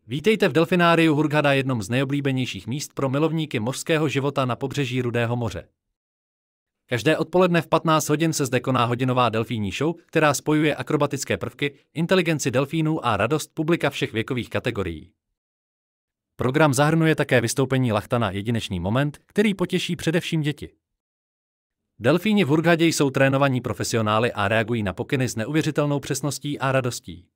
Vítejte v delfináriu Hurghada, jednom z nejoblíbenějších míst pro milovníky mořského života na pobřeží Rudého moře. Každé odpoledne v 15 hodin se zde koná hodinová delfínní show, která spojuje akrobatické prvky, inteligenci delfínů a radost publika všech věkových kategorií. Program zahrnuje také vystoupení Lachtana Jedinečný moment, který potěší především děti. Delfíni v Hurghadě jsou trénovaní profesionály a reagují na pokyny s neuvěřitelnou přesností a radostí.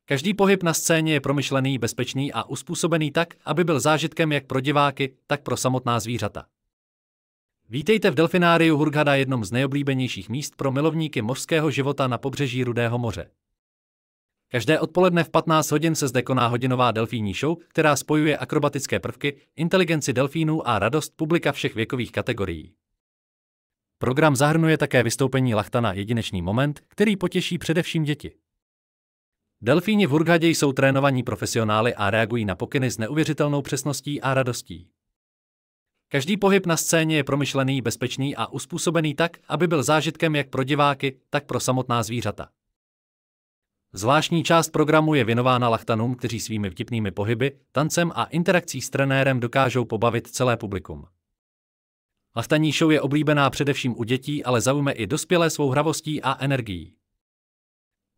Každý pohyb na scéně je promyšlený, bezpečný a uspůsobený tak, aby byl zážitkem jak pro diváky, tak pro samotná zvířata. Vítejte v delfináriu Hurghada, jednom z nejoblíbenějších míst pro milovníky mořského života na pobřeží Rudého moře. Každé odpoledne v 15 hodin se zde koná hodinová delfínní show, která spojuje akrobatické prvky, inteligenci delfínů a radost publika všech věkových kategorií. Program zahrnuje také vystoupení Lachtana Jedinečný moment, který potěší především děti. Delfíni v Hurghadě jsou trénovaní profesionály a reagují na pokyny s neuvěřitelnou přesností a radostí. Každý pohyb na scéně je promyšlený, bezpečný a uspůsobený tak, aby byl zážitkem jak pro diváky, tak pro samotná zvířata. Zvláštní část programu je věnována Lachtanům, kteří svými vtipnými pohyby, tancem a interakcí s trenérem dokážou pobavit celé publikum. Lachtanní show je oblíbená především u dětí, ale zaujme i dospělé svou hravostí a energií.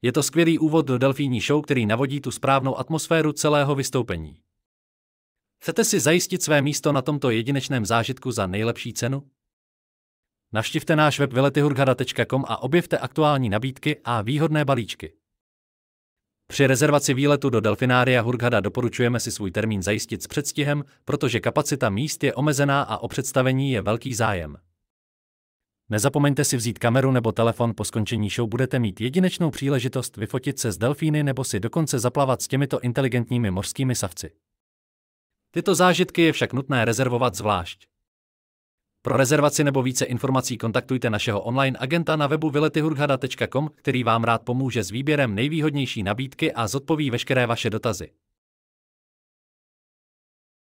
Je to skvělý úvod do delfínní show, který navodí tu správnou atmosféru celého vystoupení. Chcete si zajistit své místo na tomto jedinečném zážitku za nejlepší cenu? Navštivte náš web vylety.hurghada.com a objevte aktuální nabídky a výhodné balíčky. Při rezervaci výletu do delfinária Hurghada doporučujeme si svůj termín zajistit s předstihem, protože kapacita míst je omezená a o představení je velký zájem. Nezapomeňte si vzít kameru nebo telefon, po skončení show budete mít jedinečnou příležitost vyfotit se s delfíny nebo si dokonce zaplavat s těmito inteligentními mořskými savci. Tyto zážitky je však nutné rezervovat zvlášť. Pro rezervaci nebo více informací kontaktujte našeho online agenta na webu vylety.hurghada.com, který vám rád pomůže s výběrem nejvýhodnější nabídky a zodpoví veškeré vaše dotazy.